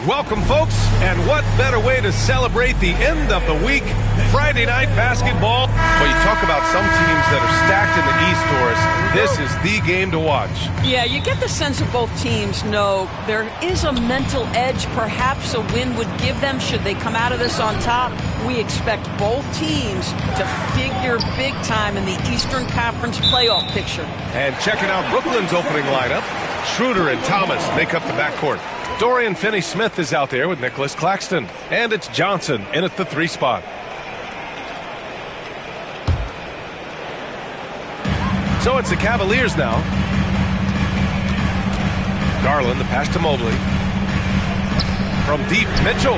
Welcome, folks, and what better way to celebrate the end of the week? Friday night basketball. Well, you talk about some teams that are stacked in the East, Doris. This is the game to watch. Yeah, you get the sense of both teams know there is a mental edge perhaps a win would give them should they come out of this on top. We expect both teams to figure big time in the Eastern Conference playoff picture. And checking out Brooklyn's opening lineup, Schroeder and Thomas make up the backcourt. Dorian Finney-Smith is out there with Nicholas Claxton. And it's Johnson in at the 3 spot. So it's the Cavaliers now. Garland, the pass to Mobley. From deep, Mitchell.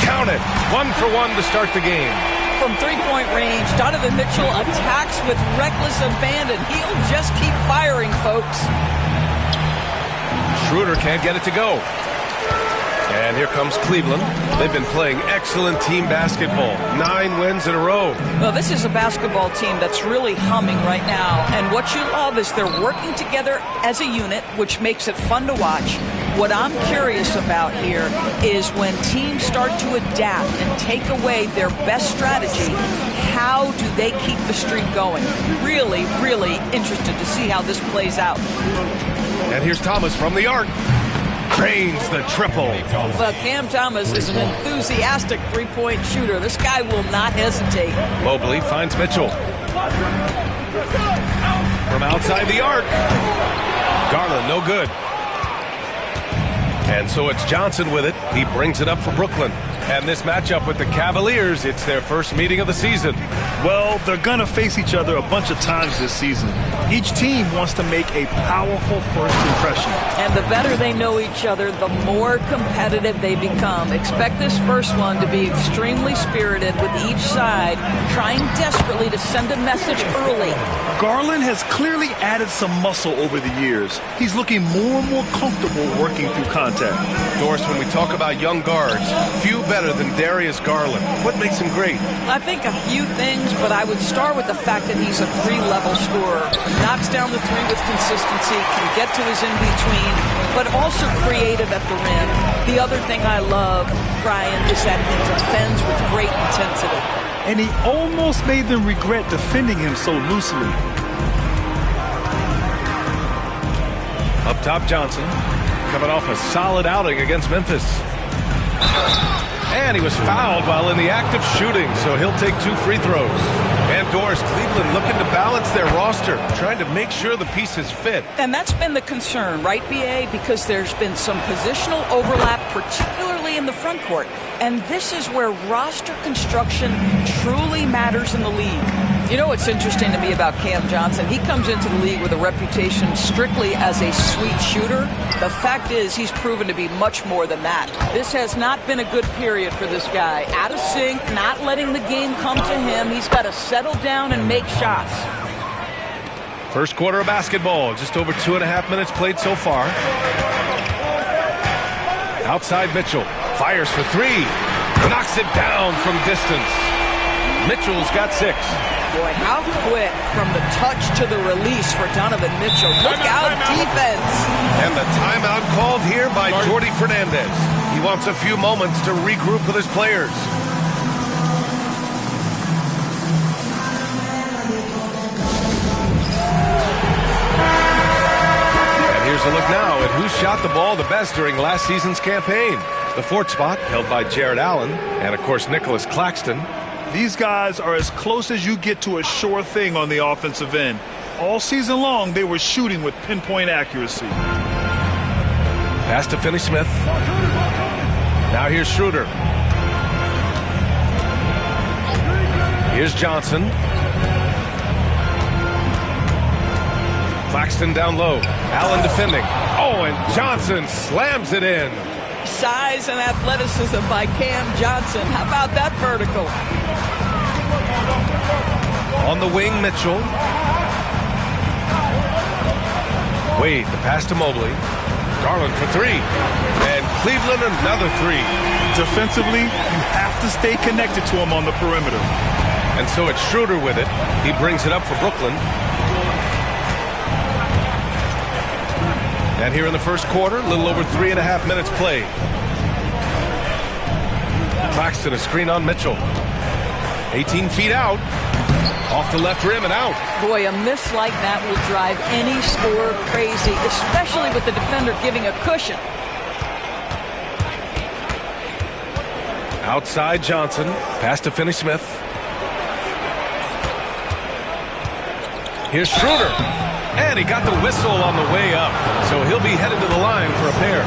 Count it. 1 for 1 to start the game. From three-point range, Donovan Mitchell attacks with reckless abandon. He'll just keep firing, folks. Schroeder can't get it to go. And here comes Cleveland. They've been playing excellent team basketball. 9 wins in a row. Well, this is a basketball team that's really humming right now. And what you love is they're working together as a unit, which makes it fun to watch. What I'm curious about here is when teams start to adapt and take away their best strategy, how do they keep the streak going? Really, really interested to see how this plays out. And here's Thomas from the arc. Drains the triple. Well, Cam Thomas is an enthusiastic three-point shooter. This guy will not hesitate. Mobley finds Mitchell. From outside the arc. Garland, no good. And so it's Johnson with it. He brings it up for Brooklyn. And this matchup with the Cavaliers, it's their first meeting of the season. Well, they're going to face each other a bunch of times this season. Each team wants to make a powerful first impression. And the better they know each other, the more competitive they become. Expect this first one to be extremely spirited, with each side trying desperately to send a message early. Garland has clearly added some muscle over the years. He's looking more and more comfortable working through contact. Doris, when we talk about young guards, few better than Darius Garland. What makes him great? I think a few things, but I would start with the fact that he's a 3-level scorer. Knocks down the 3 with consistency, can get to his in-between, but also creative at the rim. The other thing I love, Brian, is that he defends with great intensity. And he almost made them regret defending him so loosely. Up top, Johnson, coming off a solid outing against Memphis. And he was fouled while in the act of shooting, so he'll take 2 free throws. And Doris, Cleveland looking to balance their roster, trying to make sure the pieces fit. And that's been the concern, right, BA? Because there's been some positional overlap, particularly in the front court. And this is where roster construction truly matters in the league. You know what's interesting to me about Cam Johnson? He comes into the league with a reputation strictly as a sweet shooter. The fact is he's proven to be much more than that. This has not been a good period for this guy. Out of sync, not letting the game come to him. He's got to settle down and make shots. First quarter of basketball, just over 2.5 minutes played so far. Outside Mitchell, fires for 3. Knocks it down from distance. Mitchell's got 6. Boy, how quick from the touch to the release for Donovan Mitchell. Look out, defense. And the timeout called here by Jordi Fernandez. He wants a few moments to regroup with his players. And here's a look now at who shot the ball the best during last season's campaign. The 4th spot held by Jared Allen and, of course, Nicholas Claxton. These guys are as close as you get to a sure thing on the offensive end. All season long, they were shooting with pinpoint accuracy. Pass to Finney-Smith. Now here's Schroeder. Here's Johnson. Claxton down low. Allen defending. Oh, and Johnson slams it in. Size and athleticism by Cam Johnson. How about that vertical? On the wing, Mitchell. Wade, the pass to Mobley. Garland for 3. And Cleveland another 3. Defensively, you have to stay connected to him on the perimeter. And so it's Schroeder with it. He brings it up for Brooklyn. And here in the first quarter, a little over 3.5 minutes played. Claxton, a screen on Mitchell. 18 feet out. Off the left rim and out. Boy, a miss like that will drive any scorer crazy, especially with the defender giving a cushion. Outside Johnson. Pass to Finney-Smith. Here's Schroeder. And he got the whistle on the way up. So he'll be headed to the line for a pair.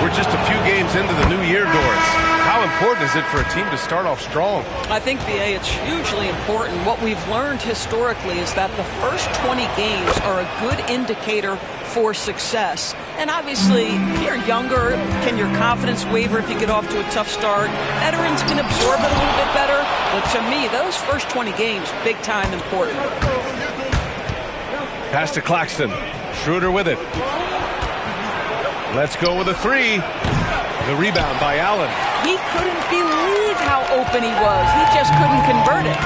We're just a few games into the new year, Doris. How important is it for a team to start off strong? I think, BA, it's hugely important. What we've learned historically is that the first 20 games are a good indicator for success. And obviously, if you're younger, can your confidence waver if you get off to a tough start? Veterans can absorb it a little bit better. But to me, those first 20 games, big time important. Pass to Claxton. Schroeder with it. Let's go with a three. The rebound by Allen. He couldn't believe how open he was. He just couldn't convert it.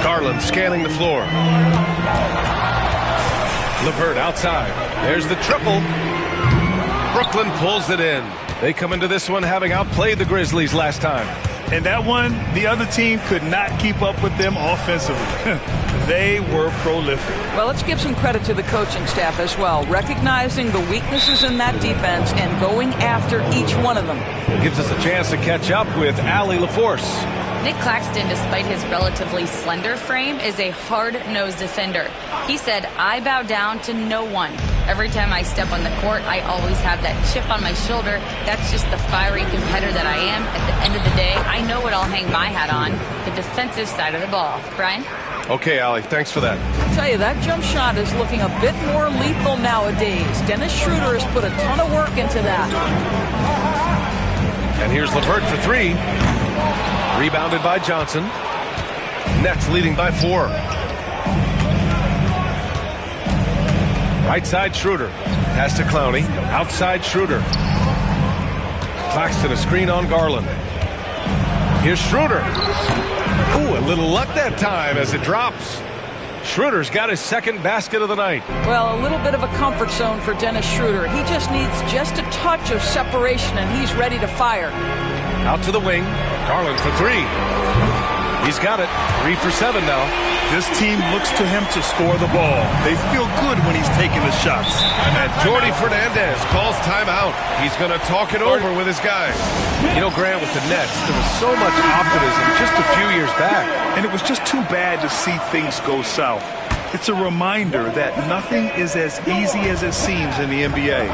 Garland scanning the floor. LeVert outside. There's the triple. Brooklyn pulls it in. They come into this one having outplayed the Grizzlies last time. And that one, the other team could not keep up with them offensively. They were prolific. Well, let's give some credit to the coaching staff as well, recognizing the weaknesses in that defense and going after each one of them. Gives us a chance to catch up with Allie LaForce. Nick Claxton, despite his relatively slender frame, is a hard-nosed defender. He said, "I bow down to no one. Every time I step on the court, I always have that chip on my shoulder. That's just the fiery competitor that I am. At the end of the day, I know what I'll hang my hat on, the defensive side of the ball." Brian? Okay, Allie, thanks for that. I'll tell you, that jump shot is looking a bit more lethal nowadays. Dennis Schroeder has put a ton of work into that. And here's LeVert for three. Rebounded by Johnson. Nets leading by 4. Right side Schroeder. Pass to Clowney. Outside Schroeder. Claxton a screen on Garland. Here's Schroeder. Ooh, a little luck that time as it drops. Schroeder's got his second basket of the night. Well, a little bit of a comfort zone for Dennis Schroeder. He just needs just a touch of separation, and he's ready to fire. Out to the wing. Garland for 3. He's got it. 3 for 7 now. This team looks to him to score the ball. They feel good when he's taking the shots. And Jordi Fernandez calls timeout. He's going to talk it over with his guys. You know, Grant, with the Nets, there was so much optimism just a few years back. And it was just too bad to see things go south. It's a reminder that nothing is as easy as it seems in the NBA.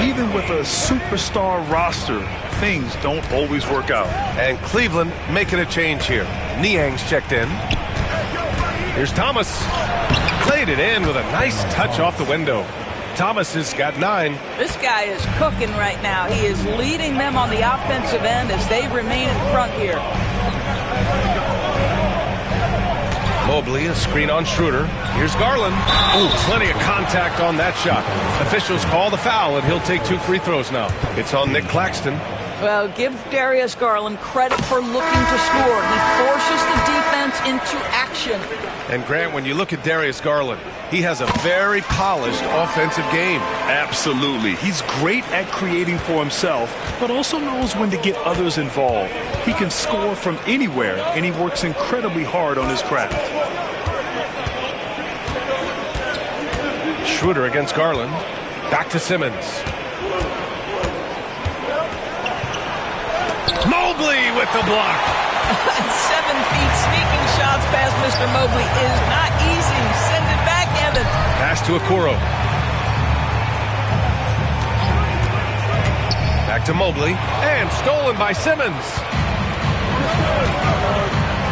Even with a superstar roster, things don't always work out. And Cleveland making a change here. Niang's checked in. Here's Thomas. Played it in with a nice touch off the window. Thomas has got 9. This guy is cooking right now. He is leading them on the offensive end as they remain in front here. Mobley, a screen on Schroeder. Here's Garland. Ooh, plenty of contact on that shot. Officials call the foul, and he'll take 2 free throws now. It's on Nick Claxton. Well, give Darius Garland credit for looking to score. He forces the defense into action. And Grant, when you look at Darius Garland, he has a very polished offensive game. Absolutely. He's great at creating for himself, but also knows when to get others involved. He can score from anywhere, and he works incredibly hard on his craft. Schroeder against Garland. Back to Simmons. Mobley with the block. 7 feet sneaking shots past Mr. Mobley is not easy. Send it back, Evan. Pass to Okoro. Back to Mobley. And stolen by Simmons.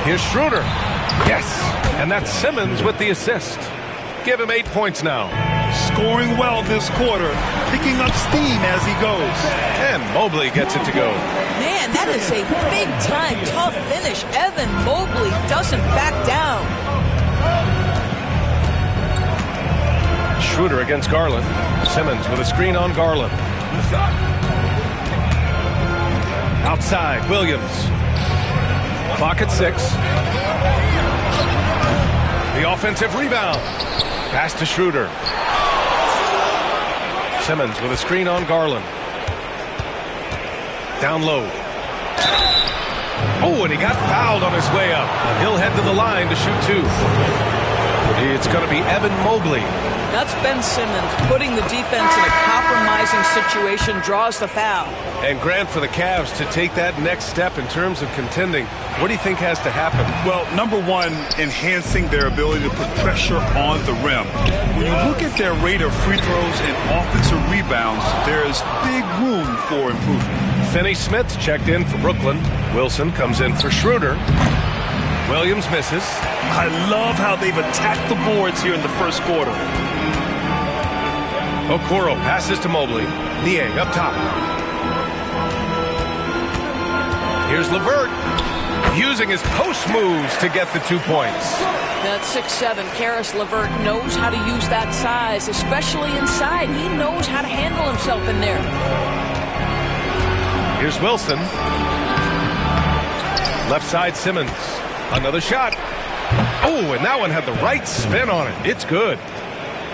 Here's Schroeder. Yes. And that's Simmons with the assist. Give him 8 points now. Scoring well this quarter. Picking up steam as he goes. And Mobley gets it to go. Man, that is a big-time tough finish. Evan Mobley doesn't back down. Schroeder against Garland. Simmons with a screen on Garland. Outside, Williams. Clock at 6. The offensive rebound. Pass to Schroeder. Simmons with a screen on Garland. Down low. Oh, and he got fouled on his way up. He'll head to the line to shoot two. It's going to be Evan Mobley. That's Ben Simmons putting the defense in a compromising situation, draws the foul. And Grant, for the Cavs to take that next step in terms of contending, what do you think has to happen? Well, number one, enhancing their ability to put pressure on the rim. When you look at their rate of free throws and offensive rebounds, there is big room for improvement. Finney Smith's checked in for Brooklyn. Wilson comes in for Schroeder. Williams misses. I love how they've attacked the boards here in the first quarter. Okoro passes to Mobley. Niang up top. Here's LeVert using his post moves to get the 2 points. That's 6'7". Karis LeVert knows how to use that size, especially inside. He knows how to handle himself in there. Here's Wilson. Left side Simmons. Another shot. Oh, and that one had the right spin on it. It's good.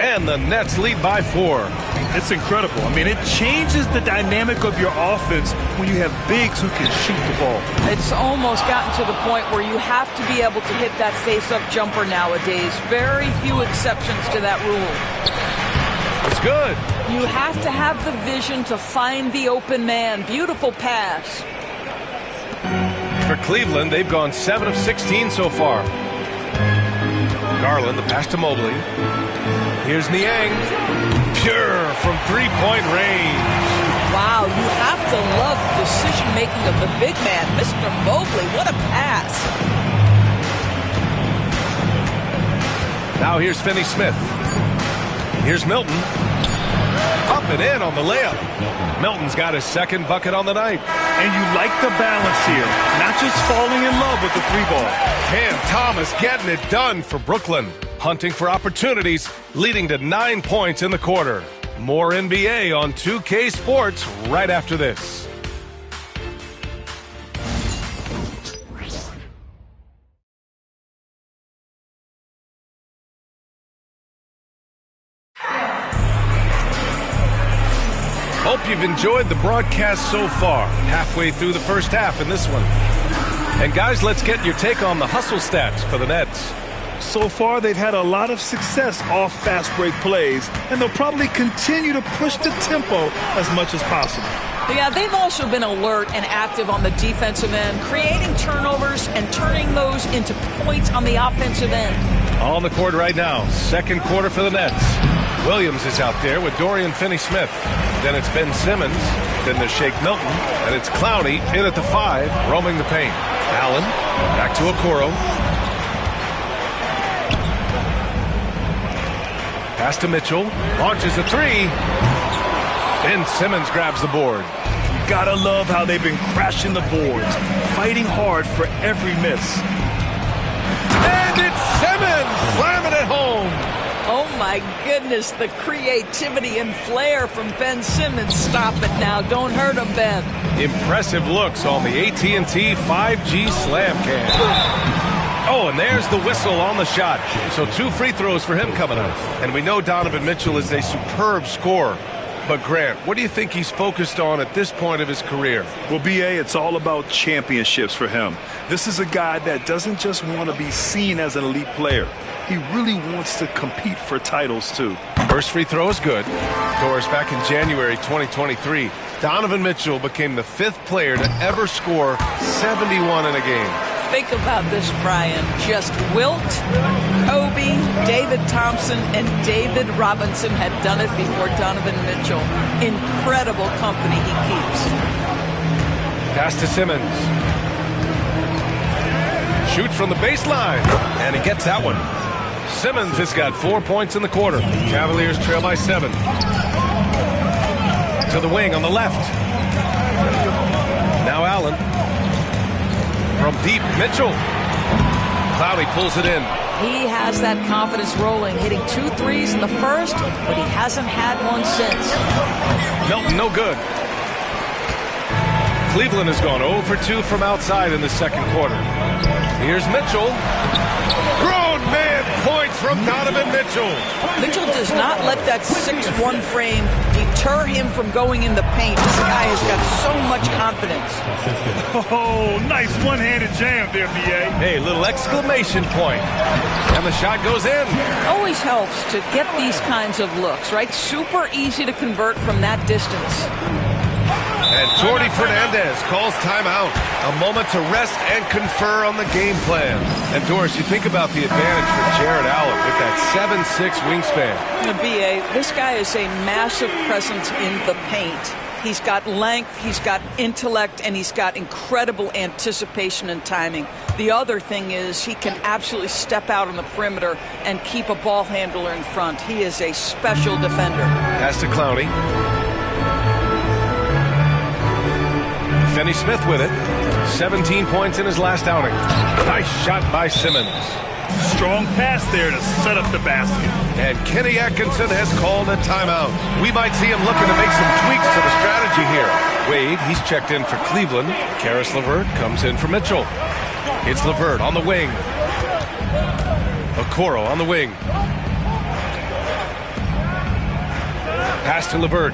And the Nets lead by 4. It's incredible. I mean, it changes the dynamic of your offense when you have bigs who can shoot the ball. It's almost gotten to the point where you have to be able to hit that face-up jumper nowadays. Very few exceptions to that rule. It's good. You have to have the vision to find the open man. Beautiful pass. For Cleveland, they've gone 7 of 16 so far. Garland, the pass to Mobley. Here's Niang. Pure from three-point range. Wow, you have to love the decision-making of the big man. Mr. Mobley, what a pass. Now here's Finney Smith. Here's Milton. Up and in on the layup. Milton's got his second bucket on the night. And you like the balance here. Not just falling in love with the three ball. Cam Thomas getting it done for Brooklyn. Hunting for opportunities, leading to 9 points in the quarter. More NBA on 2K Sports right after this. Hope you've enjoyed the broadcast so far. Halfway through the first half in this one. And guys, let's get your take on the hustle stats for the Nets. So far, they've had a lot of success off fast break plays, and they'll probably continue to push the tempo as much as possible. Yeah, they've also been alert and active on the defensive end, creating turnovers and turning those into points on the offensive end. On the court right now, second quarter for the Nets. Williams is out there with Dorian Finney-Smith. Then it's Ben Simmons. Then there's Shake Milton. And it's Clowney in at the 5, roaming the paint. Allen, back to Okoro. Pass to Mitchell. Launches a 3. Ben Simmons grabs the board. Gotta love how they've been crashing the boards, fighting hard for every miss. And it's Simmons slamming it home. Oh my goodness, the creativity and flair from Ben Simmons. Stop it now, don't hurt him, Ben. Impressive looks on the AT&T 5G Slam Cam. Oh, and there's the whistle on the shot. So 2 free throws for him coming up. And we know Donovan Mitchell is a superb scorer. But Grant, what do you think he's focused on at this point of his career? Well, B.A., it's all about championships for him. This is a guy that doesn't just want to be seen as an elite player. He really wants to compete for titles, too. First free throw is good. Doris, back in January 2023, Donovan Mitchell became the 5th player to ever score 71 in a game. Think about this, Brian. Just Wilt, Kobe, David Thompson, and David Robinson had done it before Donovan Mitchell. Incredible company he keeps. Pass to Simmons. Shoots from the baseline, and he gets that one. Simmons has got 4 points in the quarter. Cavaliers trail by 7. To the wing on the left. Now Allen. From deep, Mitchell. Clowney pulls it in. He has that confidence rolling, hitting 2 threes in the first, but he hasn't had one since. Milton, no good. Cleveland has gone 0 for 2 from outside in the second quarter. Here's Mitchell. Grown man point from Donovan Mitchell. Mitchell does not let that 6'1" frame deter him from going in the paint. This guy has got so much confidence. Oh, nice one-handed jam there, B.A. Hey, little exclamation point. And the shot goes in. Always helps to get these kinds of looks, right? Super easy to convert from that distance. And Jordi Fernandez calls timeout. A moment to rest and confer on the game plan. And Doris, you think about the advantage for Jared Allen with that 7'6" wingspan. B.A., this guy is a massive presence in the paint. He's got length, he's got intellect, and he's got incredible anticipation and timing. The other thing is he can absolutely step out on the perimeter and keep a ball handler in front. He is a special defender. Pass to Clowney. Finney Smith with it. 17 points in his last outing. Nice shot by Simmons. Strong pass there to set up the basket. And Kenny Atkinson has called a timeout. We might see him looking to make some tweaks to the strategy here. Wade, he's checked in for Cleveland. Karis LeVert comes in for Mitchell. It's LeVert on the wing. Okoro on the wing. Pass to LeVert.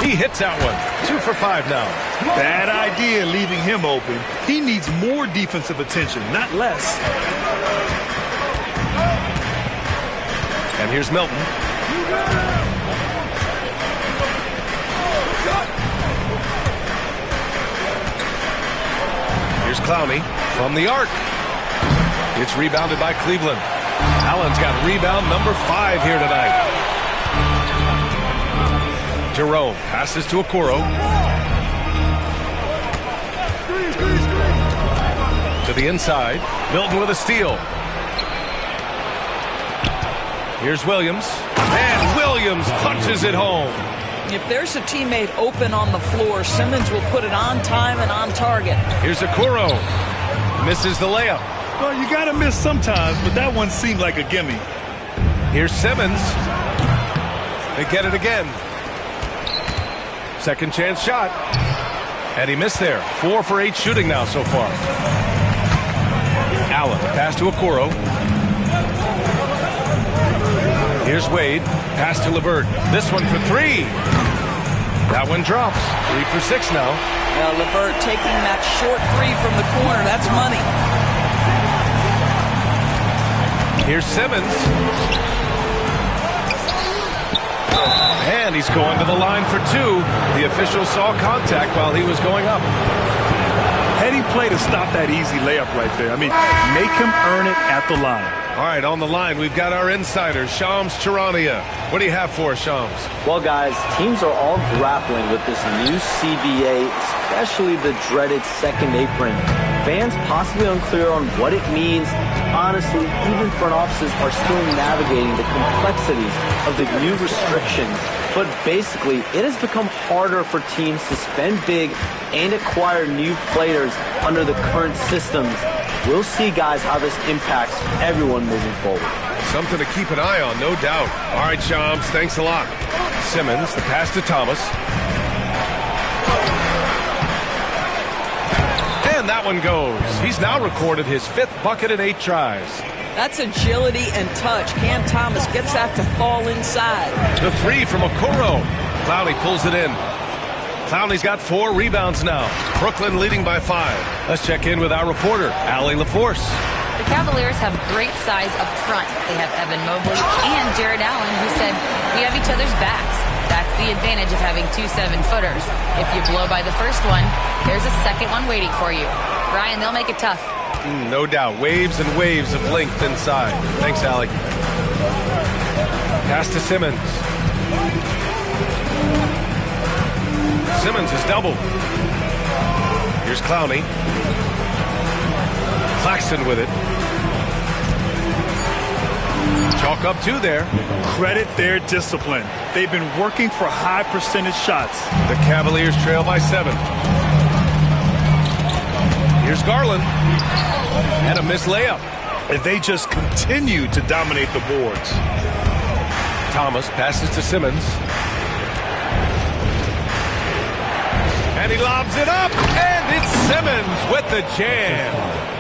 He hits that one. 2 for 5 now. Bad idea leaving him open. He needs more defensive attention, not less. And here's Milton. Here's Clowney from the arc. It's rebounded by Cleveland. Allen's got rebound number 5 here tonight. Jerome passes to Okoro. To the inside. Milton with a steal. Here's Williams. And Williams punches it home. If there's a teammate open on the floor, Simmons will put it on time and on target. Here's Okoro. Misses the layup. Well, you got to miss sometimes, but that one seemed like a gimme. Here's Simmons. They get it again. Second chance shot. And he missed there. 4 for 8 shooting now so far. Allen, pass to Okoro. Here's Wade. Pass to LeVert. This one for 3. That one drops. 3 for 6 now. LeVert taking that short 3 from the corner. That's money. Here's Simmons. And he's going to the line for 2. The official saw contact while he was going up. Heady play to stop that easy layup right there. I mean, make him earn it at the line. All right, on the line, we've got our insider, Shams Charania. What do you have for us, Shams? Well, guys, teams are all grappling with this new CBA, especially the dreaded second apron. Fans possibly unclear on what it means. Honestly, even front offices are still navigating the complexities of the new restrictions. But basically, it has become harder for teams to spend big and acquire new players under the current systems. We'll see, guys, how this impacts everyone moving forward. Something to keep an eye on, no doubt. All right, Shams, thanks a lot. Simmons, the pass to Thomas. And that one goes. He's now recorded his 5th bucket in 8 tries. That's agility and touch. Cam Thomas gets that to fall inside. The 3 from Okoro. Clowney pulls it in. Clowney's got 4 rebounds now. Brooklyn leading by 5. Let's check in with our reporter, Allie LaForce. The Cavaliers have great size up front. They have Evan Mobley and Jared Allen, who said, "We have each other's backs." That's the advantage of having 2 7-footers. If you blow by the first one, there's a second one waiting for you. Brian, they'll make it tough. No doubt. Waves and waves of length inside. Thanks, Allie. Pass to Simmons. Simmons is doubled. Here's Clowney. Claxton with it. Chalk up 2 there. Credit their discipline. They've been working for high percentage shots. The Cavaliers trail by 7. Here's Garland. And a missed layup. And they just continue to dominate the boards. Thomas passes to Simmons. And he lobs it up, and it's Simmons with the jam.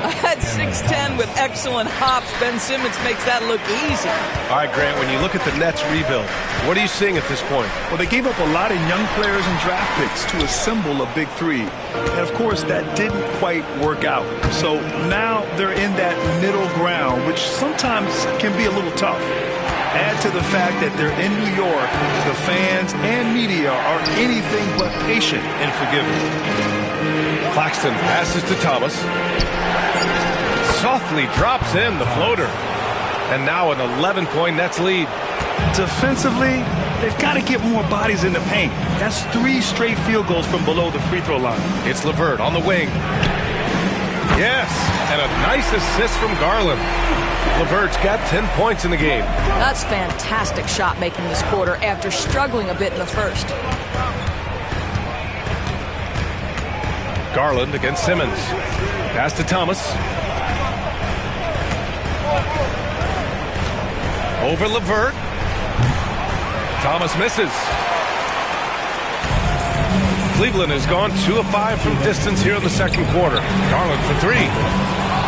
At 6'10" with excellent hops, Ben Simmons makes that look easy. All right, Grant, when you look at the Nets rebuild, what are you seeing at this point? Well, they gave up a lot of young players and draft picks to assemble a big three. And, of course, that didn't quite work out. So now they're in that middle ground, which sometimes can be a little tough. Add to the fact that they're in New York, the fans and media are anything but patient and forgiving. Claxton passes to Thomas. Softly drops in the floater. And now an 11-point Nets lead. Defensively, they've got to get more bodies in the paint. That's 3 straight field goals from below the free throw line. It's LeVert on the wing. Yes, and a nice assist from Garland. LeVert's got 10 points in the game. That's fantastic shot making this quarter after struggling a bit in the first. Garland against Simmons. Pass to Thomas. Over LeVert. Thomas misses. Cleveland has gone 2 of 5 from distance here in the second quarter. Garland for 3.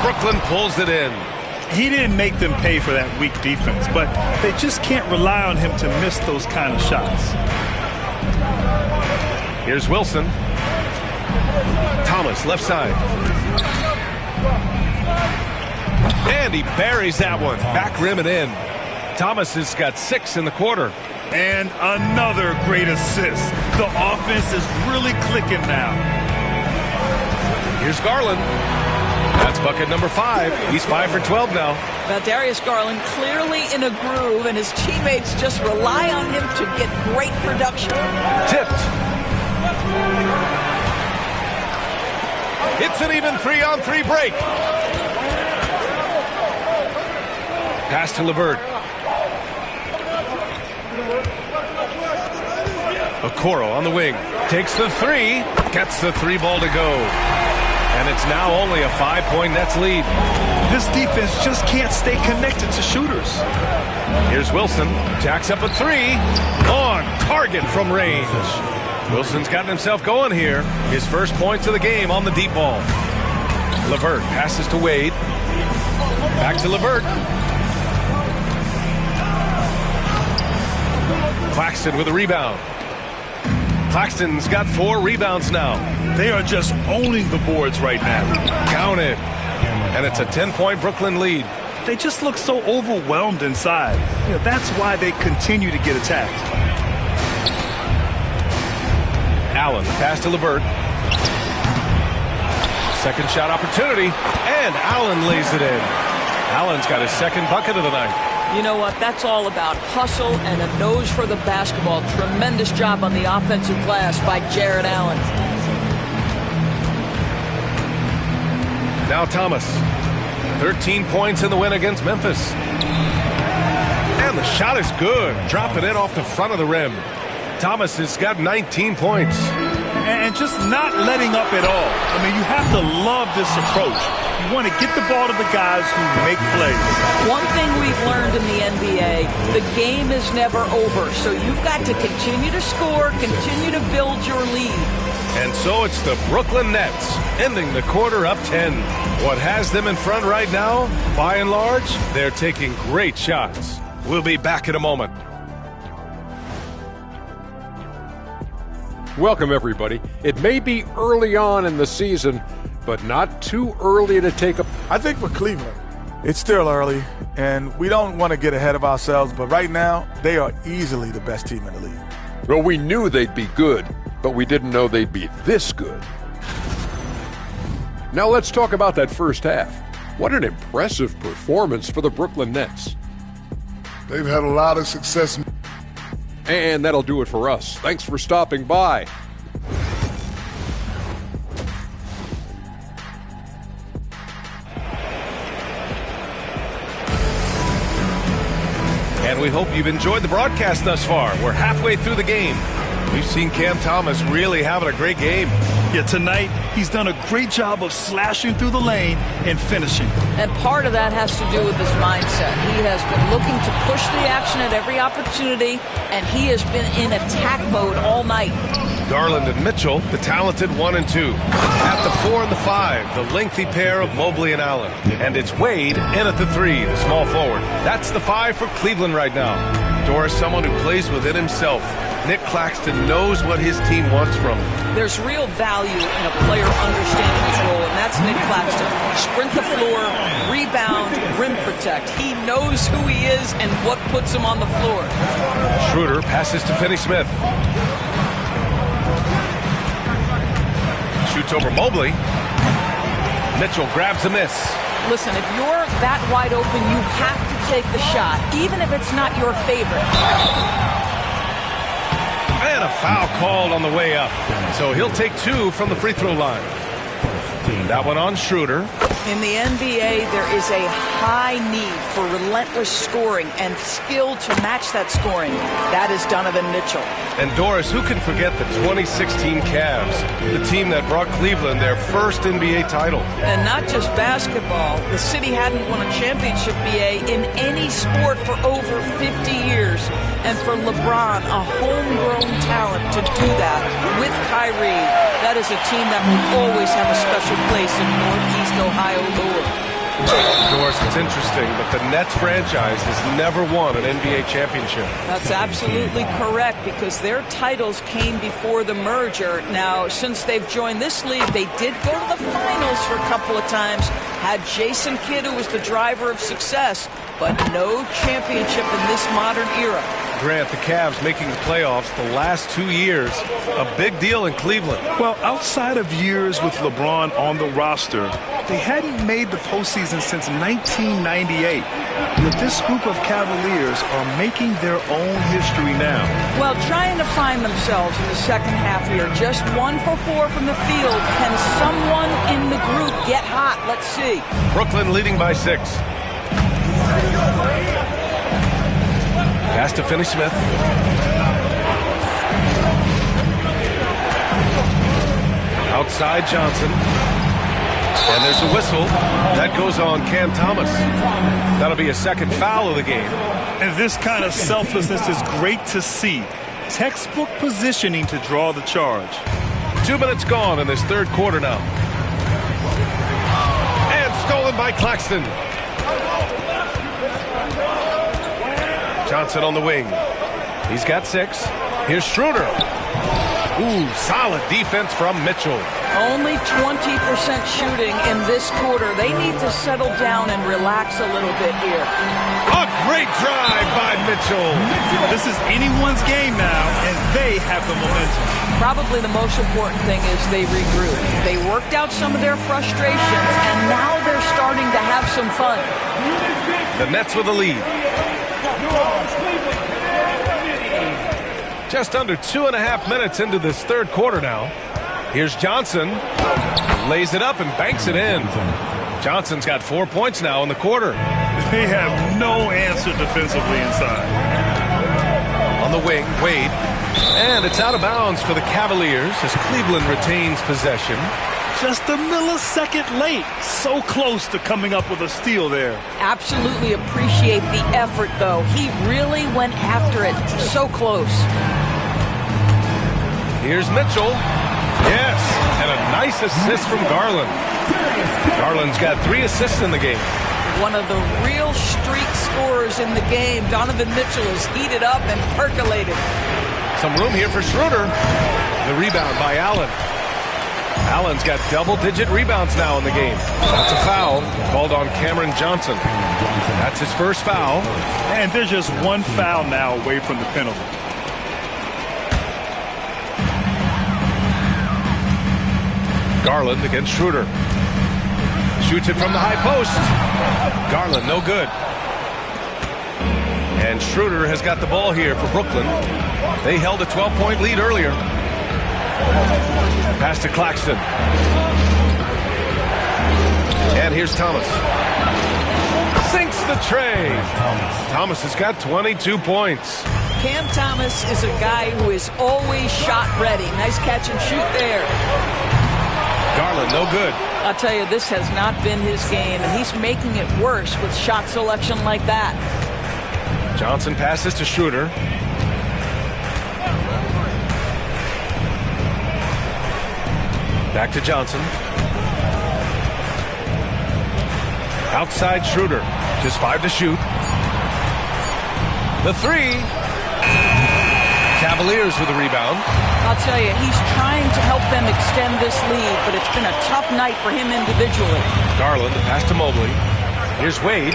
Brooklyn pulls it in. He didn't make them pay for that weak defense, but they just can't rely on him to miss those kind of shots. Here's Wilson. Thomas, left side. And he buries that one. Back rim and in. Thomas has got 6 in the quarter. And another great assist. The offense is really clicking now. Here's Garland. That's bucket number 5. He's 5 for 12 now. Now Darius Garland clearly in a groove, and his teammates just rely on him to get great production. Tipped. It's an even 3-on-3 break. Pass to LeVert. Okoro on the wing. Takes the 3. Gets the 3 ball to go. And it's now only a 5-point Nets lead. This defense just can't stay connected to shooters. Here's Wilson. Jacks up a 3. On target from range. Wilson's gotten himself going here. His first points of the game on the deep ball. LeVert passes to Wade. Back to LeVert. Claxton with a rebound. Claxton's got 4 rebounds now. They are just owning the boards right now. Count it. And it's a 10-point Brooklyn lead. They just look so overwhelmed inside. That's why they continue to get attacked. Allen, pass to LeVert. Second shot opportunity, and Allen lays it in. Allen's got his second bucket of the night. You know what? That's all about hustle and a nose for the basketball. Tremendous job on the offensive glass by Jared Allen. Now Thomas. 13 points in the win against Memphis. And the shot is good. Drop it in off the front of the rim. Thomas has got 19 points. And just not letting up at all. I mean, you have to love this approach. You want to get the ball to the guys who make plays. One thing we've learned in the NBA, the game is never over. So you've got to continue to score, continue to build your lead. And so it's the Brooklyn Nets ending the quarter up 10. What has them in front right now? By and large, they're taking great shots. We'll be back in a moment. Welcome, everybody. It may be early on in the season, but not too early to take a... I think for Cleveland, it's still early, and we don't want to get ahead of ourselves, but right now, they are easily the best team in the league. Well, we knew they'd be good, but we didn't know they'd be this good. Now let's talk about that first half. What an impressive performance for the Brooklyn Nets. They've had a lot of success. And that'll do it for us. Thanks for stopping by. And we hope you've enjoyed the broadcast thus far. We're halfway through the game. We've seen Cam Thomas really having a great game. Yeah, tonight, he's done a great job of slashing through the lane and finishing. And part of that has to do with his mindset. He has been looking to push the action at every opportunity, and he has been in attack mode all night. Garland and Mitchell, the talented 1 and 2. At the 4 and the 5, the lengthy pair of Mobley and Allen. And it's Wade in at the 3, the small forward. That's the 5 for Cleveland right now. Doris, someone who plays within himself. Nick Claxton knows what his team wants from him. There's real value in a player understanding his role, and that's Nick Claxton. Sprint the floor, rebound, rim protect. He knows who he is and what puts him on the floor. Schroeder passes to Finney-Smith. Shoots over Mobley. Mitchell grabs a miss. Listen, if you're that wide open, you have to take the shot, even if it's not your favorite. And a foul called on the way up. So he'll take 2 from the free throw line. That one on Schroeder. In the NBA, there is a high need for relentless scoring and skill to match that scoring. That is Donovan Mitchell. And Doris, who can forget the 2016 Cavs, the team that brought Cleveland their first NBA title? And not just basketball. The city hadn't won a championship, BA, in any sport for over 50 years. And for LeBron, a homegrown talent to do that with Kyrie, that is a team that will always have a special place in Northeast Ohio lore. Doris, it's interesting, but the Nets franchise has never won an NBA championship. That's absolutely correct, because their titles came before the merger. Now, since they've joined this league, they did go to the finals for a couple of times, had Jason Kidd, who was the driver of success, but no championship in this modern era. Grant, the Cavs making the playoffs the last 2 years, a big deal in Cleveland. Well, outside of years with LeBron on the roster, they hadn't made the postseason since 1998. But this group of Cavaliers are making their own history now. Well, trying to find themselves in the second half here, just 1 for 4 from the field. Can someone in the group get hot? Let's see. Brooklyn leading by 6. Pass to Finney-Smith. Outside Johnson. And there's a whistle. That goes on Cam Thomas. That'll be a second foul of the game. And this kind of selflessness is great to see. Textbook positioning to draw the charge. 2 minutes gone in this third quarter now. And stolen by Claxton. Johnson on the wing. He's got 6. Here's Schroeder. Ooh, solid defense from Mitchell. Only 20% shooting in this quarter. They need to settle down and relax a little bit here. A great drive by Mitchell. This is anyone's game now, and they have the momentum. Probably the most important thing is they regroup. They worked out some of their frustrations, and now they're starting to have some fun. The Nets with a lead. Just under 2.5 minutes into this third quarter now. Here's Johnson. Lays it up and banks it in. Johnson's got 4 points now in the quarter. They have no answer defensively inside. On the wing, Wade. And it's out of bounds for the Cavaliers as Cleveland retains possession. Just a millisecond late. So close to coming up with a steal there. Absolutely appreciate the effort, though. He really went after it. So close. Here's Mitchell. Yes, and a nice assist from Garland. Garland's got 3 assists in the game. One of the real streak scorers in the game. Donovan Mitchell is heated up and percolated. Some room here for Schroeder. The rebound by Allen. Allen's got double-digit rebounds now in the game. That's a foul called on Cameron Johnson. That's his first foul. And there's just 1 foul now away from the penalty. Garland against Schroeder. Shoots it from the high post. Garland, no good. And Schroeder has got the ball here for Brooklyn. They held a 12-point lead earlier. Pass to Claxton. And here's Thomas. Sinks the tray. Thomas has got 22 points. Cam Thomas is a guy who is always shot ready. Nice catch and shoot there. Garland, no good. I'll tell you, this has not been his game, and he's making it worse with shot selection like that. Johnson passes to Schroeder. Back to Johnson. Outside Schroeder. Just 5 to shoot. The three. Cavaliers with a rebound. I'll tell you, he's trying to help them extend this lead, but it's been a tough night for him individually. Garland, the pass to Mobley. Here's Wade.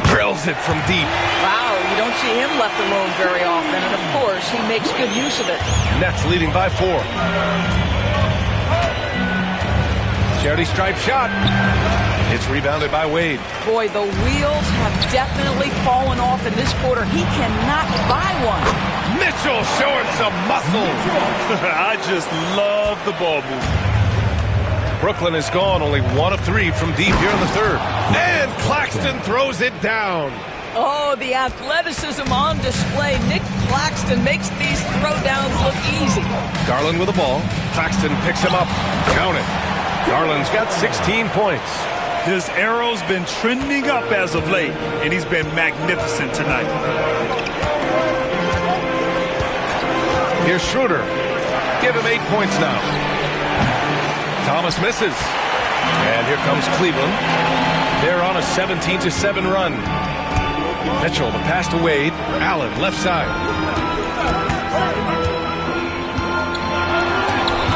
Drills it from deep. Wow, you don't see him left alone very often, and of course, he makes good use of it. Nets leading by 4. Charity stripe shot. It's rebounded by Wade. Boy, the wheels have definitely fallen off in this quarter. He cannot buy one. Mitchell showing some muscle. I just love the ball movement. Brooklyn is gone, only 1 of 3 from deep here in the third. And Claxton throws it down. Oh, the athleticism on display. Nick Claxton makes these throwdowns look easy. Garland with the ball. Claxton picks him up. Count it. Garland's got 16 points. His arrow's been trending up as of late, and he's been magnificent tonight. Here's Schroeder. Give him 8 points now. Thomas misses. And here comes Cleveland. They're on a 17-7 run. Mitchell, the pass to Wade. Allen, left side.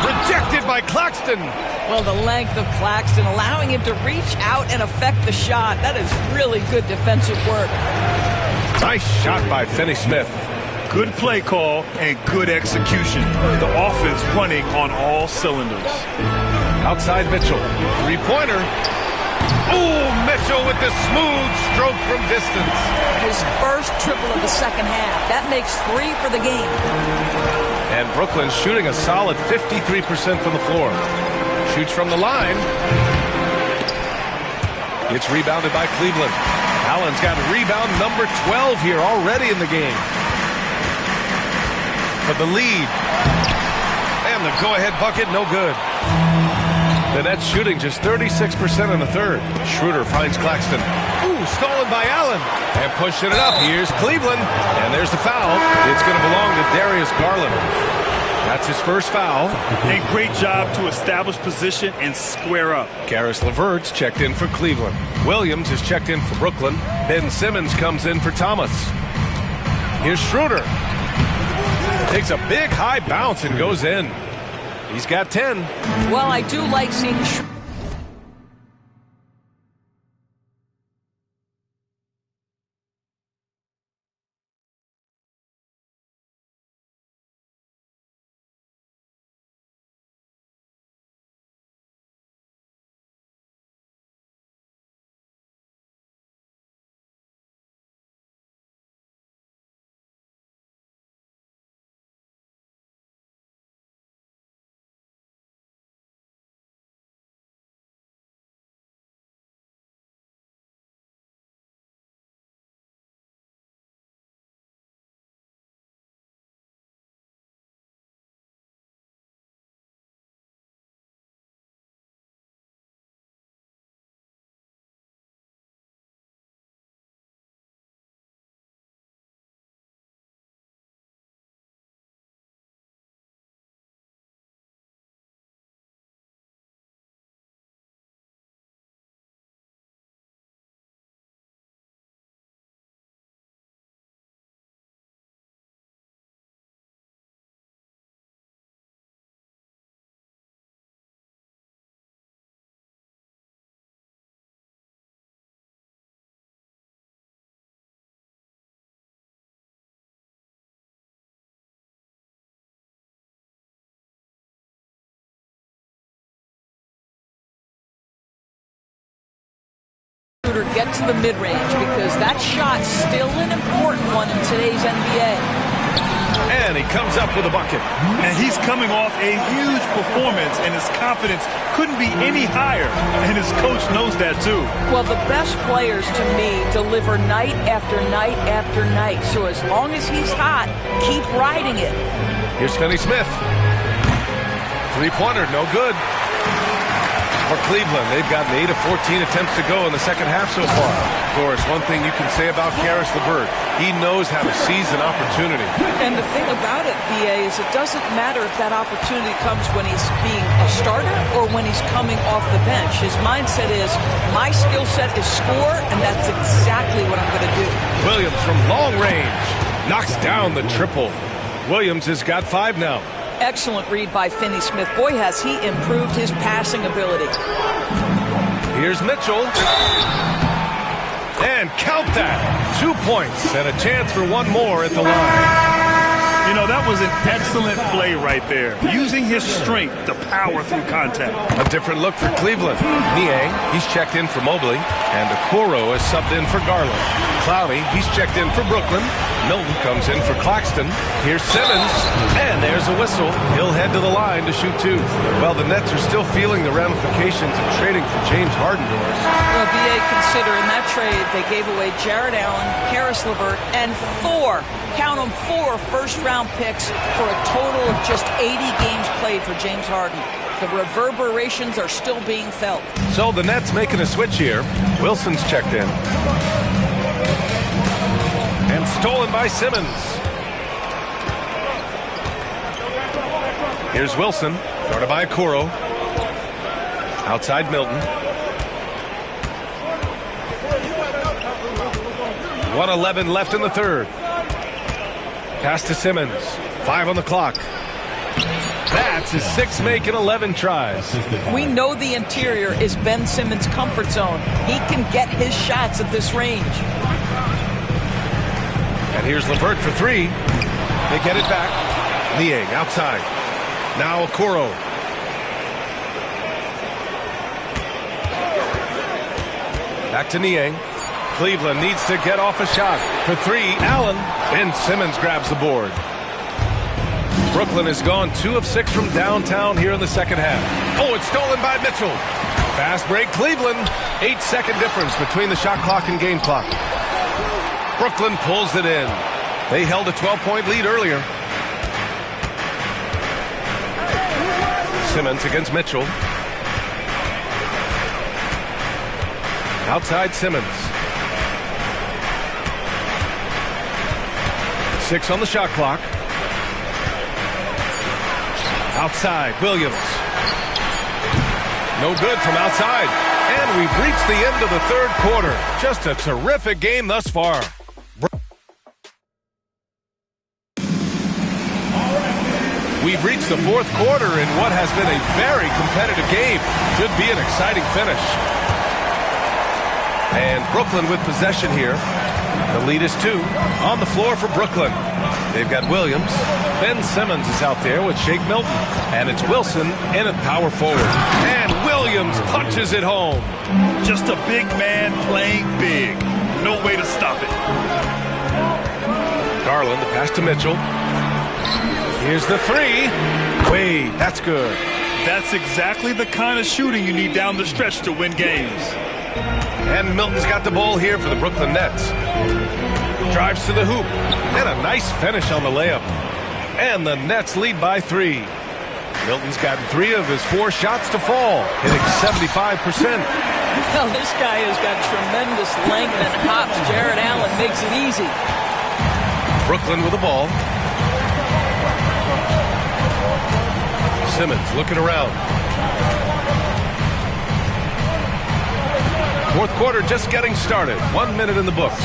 Rejected by Claxton. Well, the length of Claxton allowing him to reach out and affect the shot. That is really good defensive work. Nice shot by Finney-Smith. Good play call and good execution. The offense running on all cylinders. Outside Mitchell. Three-pointer. Oh, Mitchell with the smooth stroke from distance. His first triple of the second half. That makes 3 for the game. And Brooklyn shooting a solid 53% from the floor. Shoots from the line. It's rebounded by Cleveland. Allen's got rebound number 12 here already in the game. For the lead. And the go-ahead bucket, no good. The Nets shooting just 36% in the third. Schroeder finds Claxton. Ooh, stolen by Allen. And pushing it up. Here's Cleveland. And there's the foul. It's going to belong to Darius Garland. That's his first foul. And great job to establish position and square up. Karis LeVert's checked in for Cleveland. Williams is checked in for Brooklyn. Ben Simmons comes in for Thomas. Here's Schroeder. Takes a big high bounce and goes in. He's got 10. Well, I do like seeing get to the mid-range because that shot's still an important one in today's NBA. And he comes up with a bucket. And he's coming off a huge performance, and his confidence couldn't be any higher. And his coach knows that, too. Well, the best players, to me, deliver night after night after night. So as long as he's hot, keep riding it. Here's Finney-Smith. Three-pointer, no good. For Cleveland, they've gotten 8 of 14 attempts to go in the second half so far. Doris, one thing you can say about Caris LeVert, he knows how to seize an opportunity. And the thing about it, BA, is it doesn't matter if that opportunity comes when he's being a starter or when he's coming off the bench. His mindset is, my skill set is score, and that's exactly what I'm going to do. Williams from long range knocks down the triple. Williams has got 5 now. Excellent read by Finney-Smith. Boy, has he improved his passing ability. Here's Mitchell. And count that. 2 points and a chance for one more at the line. You know, that was an excellent play right there. Using his strength to power through contact. A different look for Cleveland. Niang, he's checked in for Mobley. And Okoro is subbed in for Garland. Clowney, he's checked in for Brooklyn. Milton comes in for Claxton. Here's Simmons. And there's a whistle. He'll head to the line to shoot 2. Well, the Nets are still feeling the ramifications of trading for James Harden, Doris. Well, BA, consider in that trade, they gave away Jared Allen, Caris LeVert, and 4, count them, 4 first-round picks for a total of just 80 games played for James Harden. The reverberations are still being felt. So the Nets making a switch here. Wilson's checked in. And stolen by Simmons. Here's Wilson, guarded by Okoro. Outside Milton. 1:11 left in the third. Pass to Simmons. 5 on the clock. That's his 6th make in 11 tries. We know the interior is Ben Simmons' comfort zone. He can get his shots at this range. And here's LeVert for 3. They get it back. Niang outside. Now Okoro. Back to Niang. Cleveland needs to get off a shot. For 3, Allen. Ben Simmons grabs the board. Brooklyn has gone 2 of 6 from downtown here in the second half. Oh, it's stolen by Mitchell. Fast break, Cleveland. 8-second difference between the shot clock and game clock. Brooklyn pulls it in. They held a 12-point lead earlier. Simmons against Mitchell. Outside Simmons. 6 on the shot clock. Outside, Williams. No good from outside. And we've reached the end of the third quarter. Just a terrific game thus far. We've reached the fourth quarter in what has been a very competitive game. Should be an exciting finish. And Brooklyn with possession here. The lead is 2. On the floor for Brooklyn. They've got Williams. Ben Simmons is out there with Shake Milton. And it's Wilson in at power forward. And Williams punches it home. Just a big man playing big. No way to stop it. Garland, the pass to Mitchell. Here's the 3. Wait, that's good. That's exactly the kind of shooting you need down the stretch to win games. And Milton's got the ball here for the Brooklyn Nets. Drives to the hoop. And a nice finish on the layup. And the Nets lead by 3. Milton's gotten 3 of his 4 shots to fall, hitting 75%. Well, this guy has got tremendous length and hops. Jared Allen makes it easy. Brooklyn with the ball. Simmons looking around. Fourth quarter just getting started. 1 minute in the books.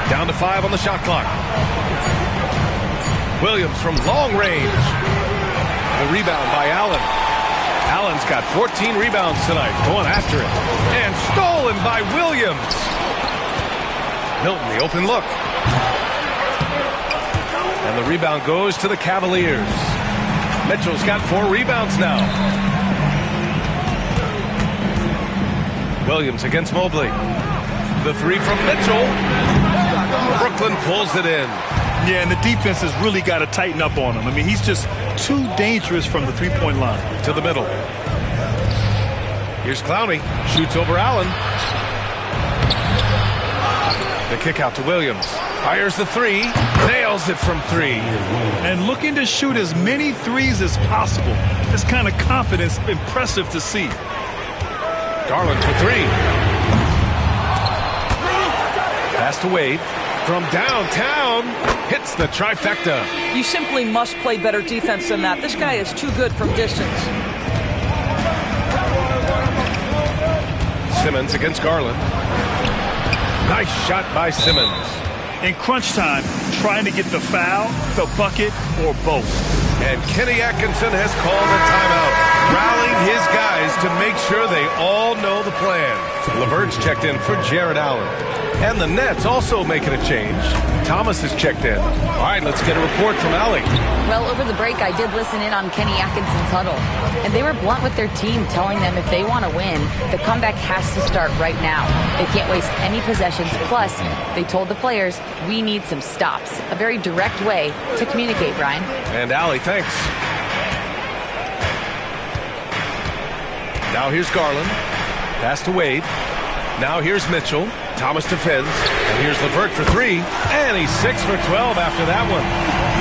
Down to 5 on the shot clock. Williams from long range. The rebound by Allen. Allen's got 14 rebounds tonight. Going after it. And stolen by Williams. Milton, the open look. And the rebound goes to the Cavaliers. Mitchell's got 4 rebounds now. Williams against Mobley. The 3 from Mitchell. Brooklyn pulls it in. Yeah, and the defense has really got to tighten up on him. I mean, he's just too dangerous from the three-point line. To the middle. Here's Clowney. Shoots over Allen. The kick out to Williams. Fires the three. Nails it from three. And looking to shoot as many threes as possible. This kind of confidence, impressive to see. Garland for three. Pass to Wade. From downtown, hits the trifecta. You simply must play better defense than that. This guy is too good from distance. Simmons against Garland. Nice shot by Simmons. In crunch time, trying to get the foul, the bucket, or both. And Kenny Atkinson has called a timeout, rallying his guys to make sure they all know the plan. LeVert's checked in for Jared Allen. And the Nets also making a change. Thomas is checked in. All right, let's get a report from Allie. Well, over the break, I did listen in on Kenny Atkinson's huddle. And they were blunt with their team, telling them if they want to win, the comeback has to start right now. They can't waste any possessions. Plus, they told the players, we need some stops. A very direct way to communicate, Brian. And Allie, thanks. Now here's Garland. Pass to Wade. Now here's Mitchell. Thomas defends. And here's LeVert for three. And he's 6 for 12 after that one.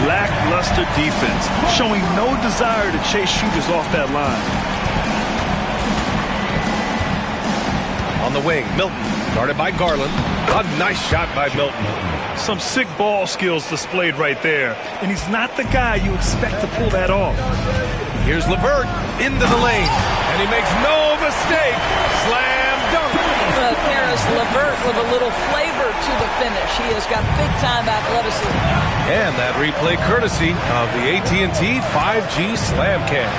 Lackluster defense, showing no desire to chase shooters off that line. On the wing, Milton. Guarded by Garland. A nice shot by Milton. Some sick ball skills displayed right there. And he's not the guy you expect to pull that off. Here's LeVert into the lane. And he makes no mistake. Slam dunk. There's LeVert with a little flavor to the finish. He has got big-time athleticism. And that replay courtesy of the AT&T 5G Slam Cam.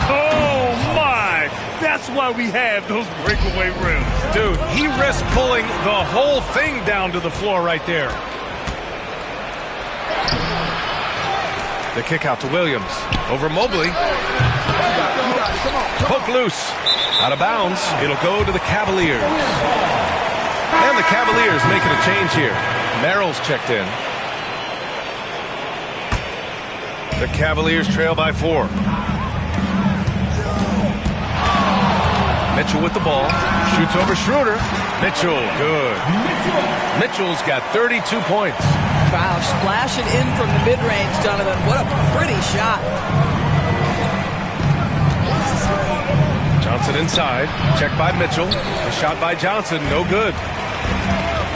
Oh, my! That's why we have those breakaway rims. Dude, he risked pulling the whole thing down to the floor right there. The kick out to Williams. Over Mobley. Poke loose. Out of bounds. It'll go to the Cavaliers. And the Cavaliers making a change here. Merrill's checked in. The Cavaliers trail by 4. Mitchell with the ball. Shoots over Schroeder. Mitchell, good. Mitchell's got 32 points. Wow, splash it in from the mid-range, Donovan. What a pretty shot. Johnson inside. Checked by Mitchell. A shot by Johnson. No good.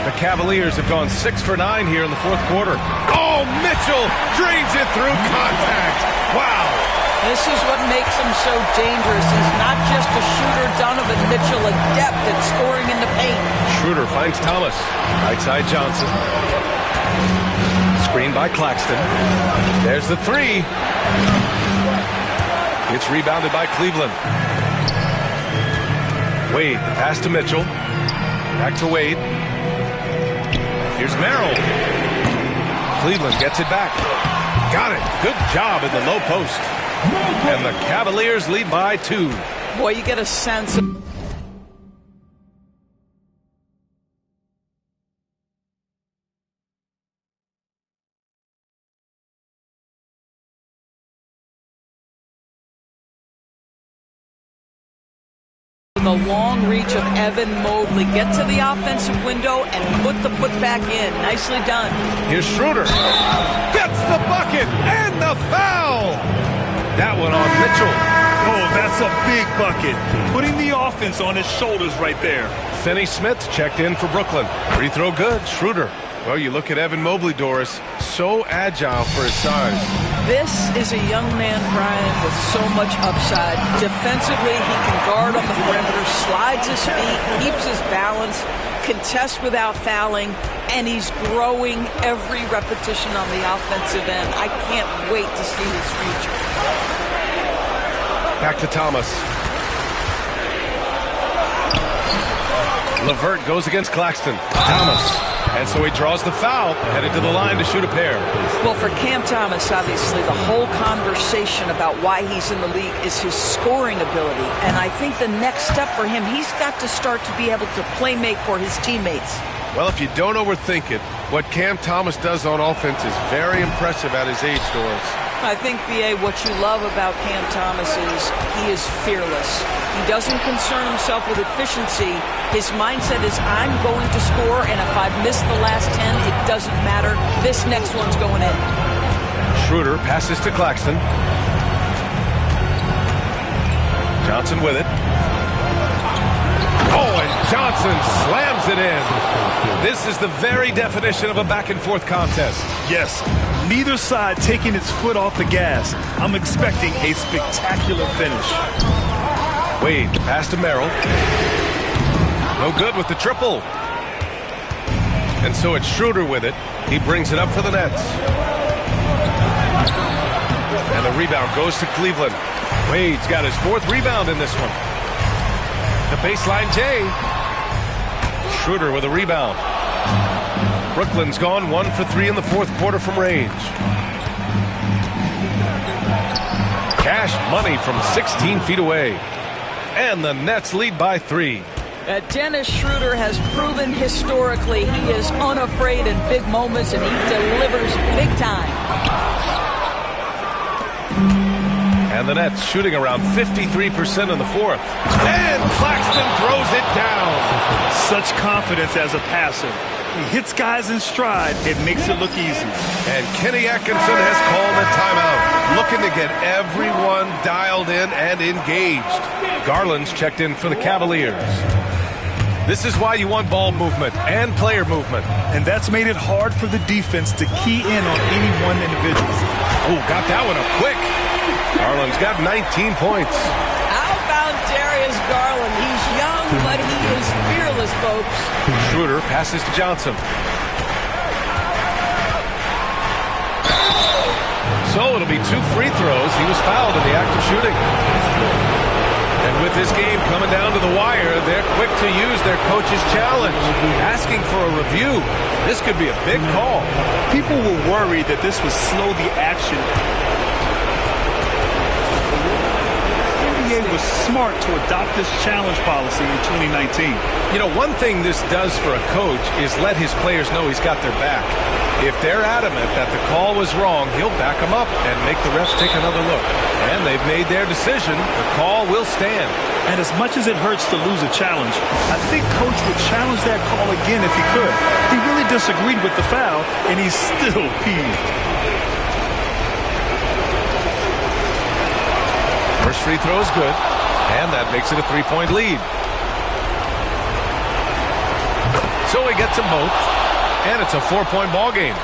The Cavaliers have gone 6 for 9 here in the fourth quarter. Oh, Mitchell drains it through contact. Wow. This is what makes him so dangerous. He's not just a shooter, Donovan Mitchell, adept at scoring in the paint. Schroeder finds Thomas. Right side Johnson. Screen by Claxton. There's the three. It's rebounded by Cleveland. Wade, the pass to Mitchell. Back to Wade. Here's Merrill. Cleveland gets it back. Got it. Good job in the low post. And the Cavaliers lead by 2. Boy, you get a sense of... the long reach of Evan Mobley. Get to the offensive window and put the putback in. Nicely done. Here's Schroeder. Gets the bucket and the foul. That one on Mitchell. Oh, that's a big bucket. Putting the offense on his shoulders right there. Finney Smith checked in for Brooklyn. Free throw good. Schroeder. Well, you look at Evan Mobley, Doris. So agile for his size. This is a young man, Brian, with so much upside. Defensively, he can guard on the perimeter, slides his feet, keeps his balance, contests without fouling, and he's growing every repetition on the offensive end. I can't wait to see his future. Back to Thomas. LeVert goes against Claxton. Thomas. And so he draws the foul, headed to the line to shoot a pair. Well, for Cam Thomas, obviously, the whole conversation about why he's in the league is his scoring ability. And I think the next step for him, he's got to start to be able to play make for his teammates. Well, if you don't overthink it, what Cam Thomas does on offense is very impressive at his age, Doris. I think, B.A., what you love about Cam Thomas is he is fearless. He doesn't concern himself with efficiency. His mindset is, I'm going to score, and if I've missed the last 10, it doesn't matter. This next one's going in. Schroeder passes to Claxton. Johnson with it. Oh, and Johnson slams it in. This is the very definition of a back-and-forth contest. Yes, neither side taking its foot off the gas. I'm expecting a spectacular finish. Wade, pass to Merrill. No good with the triple. And so it's Schroeder with it. He brings it up for the Nets. And the rebound goes to Cleveland. Wade's got his 4th rebound in this one. The baseline J. Schroeder with a rebound. Brooklyn's gone 1 for 3 in the 4th quarter from range. Cash money from 16 feet away. And the Nets lead by 3. Dennis Schroeder has proven historically he is unafraid in big moments, and he delivers big time. And the Nets shooting around 53% in the 4th. And Claxton throws it down. Such confidence as a passer. He hits guys in stride. It makes it look easy. And Kenny Atkinson has called a timeout, looking to get everyone dialed in and engaged. Garland's checked in for the Cavaliers. This is why you want ball movement and player movement. And that's made it hard for the defense to key in on any one individual. Oh, got that one up quick. Garland's got 19 points. How about Darius Garland? He's young, but he is fearless, folks. Schroeder passes to Johnson. So it'll be 2 free throws. He was fouled in the act of shooting. And with this game coming down to the wire, they're quick to use their coach's challenge, asking for a review. This could be a big call. People were worried that this would slow the action. The NBA was smart to adopt this challenge policy in 2019. You know, one thing this does for a coach is let his players know he's got their back. If they're adamant that the call was wrong, he'll back them up and make the refs take another look. And they've made their decision. The call will stand. And as much as it hurts to lose a challenge, I think Coach would challenge that call again if he could. He really disagreed with the foul, and he's still peeved. First free throw is good, and that makes it a 3-point lead. So he gets them both, and it's a 4-point ball game.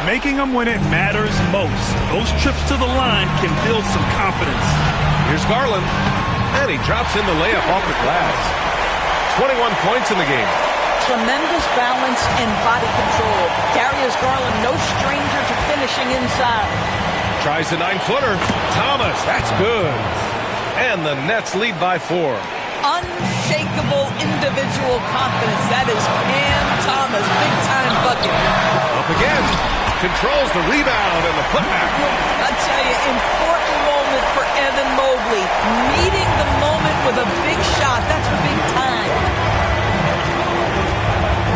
Making them when it matters most. Those trips to the line can build some confidence. Here's Garland, and he drops in the layup off the glass. 21 points in the game. Tremendous balance and body control. Darius Garland, no stranger to finishing inside. Tries the 9-footer. Thomas, that's good. And the Nets lead by 4. Unshakable individual confidence. That is Cam Thomas, big-time bucket. Up again. Controls the rebound and the putback. I tell you, important moment for Evan Mobley. Meeting the moment with a big shot. That's big time.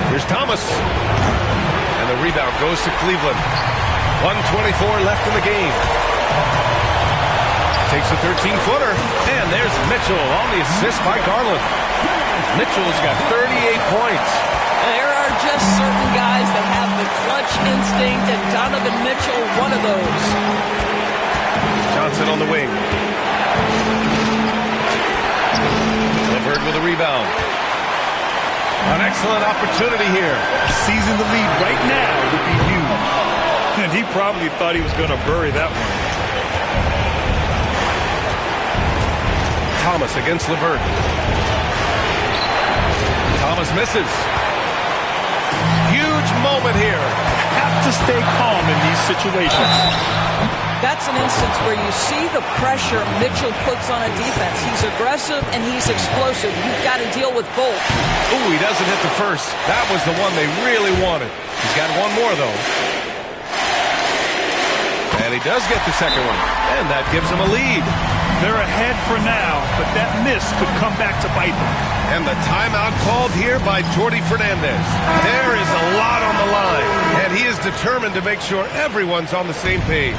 Here's Thomas. And the rebound goes to Cleveland. 1:24 left in the game. Takes a 13-footer. And there's Mitchell on the assist by Garland. Mitchell's got 38 points. There are just certain guys that have the clutch instinct, and Donovan Mitchell, one of those. Johnson on the wing. LeVert with a rebound. An excellent opportunity here. Seizing the lead right now would be huge. And he probably thought he was going to bury that one. Thomas against LeVert. Thomas misses. Huge moment here. Have to stay calm in these situations. That's an instance where you see the pressure Mitchell puts on a defense. He's aggressive and he's explosive. You've got to deal with both. Ooh, he doesn't hit the first. That was the one they really wanted. He's got one more, though. And he does get the second one. And that gives him a lead. They're ahead for now, but that miss could come back to bite them. And the timeout called here by Jordi Fernandez. There is a lot on the line, and he is determined to make sure everyone's on the same page.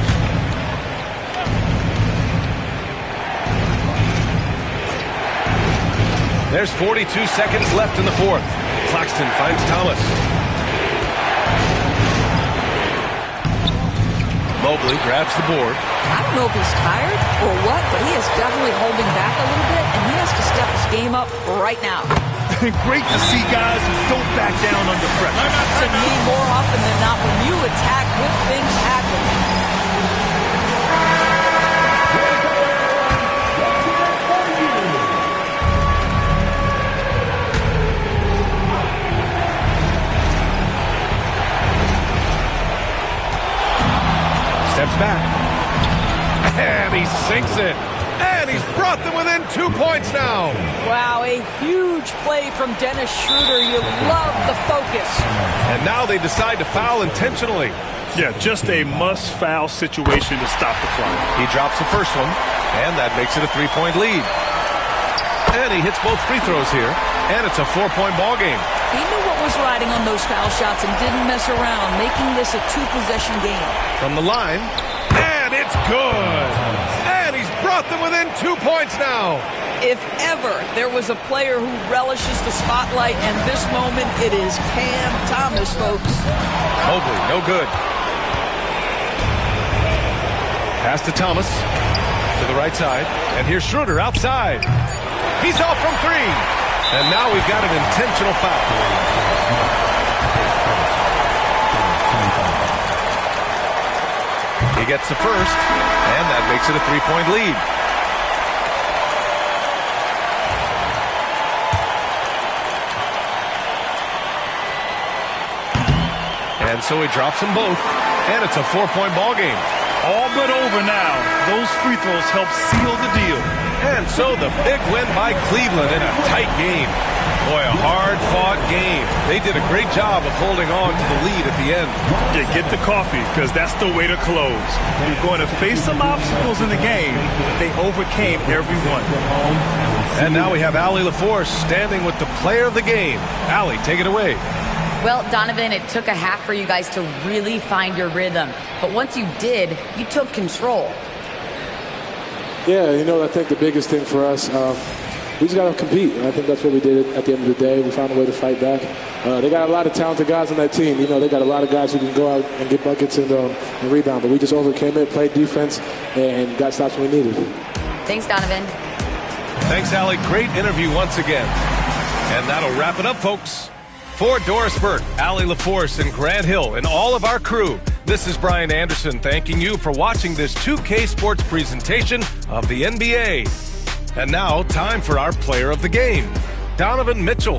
There's 42 seconds left in the fourth. Claxton finds Thomas. Mobley grabs the board. I don't know if he's tired or what, but he is definitely holding back a little bit, and he has to step his game up right now. Great to see guys who don't back down under pressure. To me, more often than not, when you attack, good things happen. Steps back. And he sinks it. And he's brought them within 2 points now. Wow, a huge play from Dennis Schroeder. You love the focus. And now they decide to foul intentionally. Yeah, just a must-foul situation to stop the clock. He drops the first one, and that makes it a 3-point lead. And he hits both free throws here, and it's a 4-point ball game. He knew what was riding on those foul shots and didn't mess around, making this a 2-possession game. From the line, and it's good. And he's brought them within 2 points now. If ever there was a player who relishes the spotlight and this moment, it is Cam Thomas, folks. Mobley, no good. Pass to Thomas, to the right side, and here's Schroeder outside. He's off from three, and now we've got an intentional foul. He gets the first, and that makes it a 3-point lead. And so he drops them both, and it's a 4-point ball game. All but over now. Those free throws help seal the deal. And so the big win by Cleveland in a tight game. Boy, a hard-fought game. They did a great job of holding on to the lead at the end. Yeah, get the coffee, because that's the way to close. You're going to face some obstacles in the game, but they overcame every one. And now we have Allie LaForce standing with the player of the game. Allie, take it away. Well, Donovan, it took a half for you guys to really find your rhythm. But once you did, you took control. Yeah, I think the biggest thing for us, we just got to compete. And I think that's what we did at the end of the day. We found a way to fight back. They got a lot of talented guys on that team. They got a lot of guys who can go out and get buckets and rebound. But we just overcame it, played defense, and got stops when we needed. Thanks, Donovan. Thanks, Allie. Great interview once again. And that'll wrap it up, folks. For Doris Burke, Allie LaForce, and Grant Hill, and all of our crew, this is Brian Anderson thanking you for watching this 2K Sports presentation of the NBA. And now, time for our player of the game, Donovan Mitchell.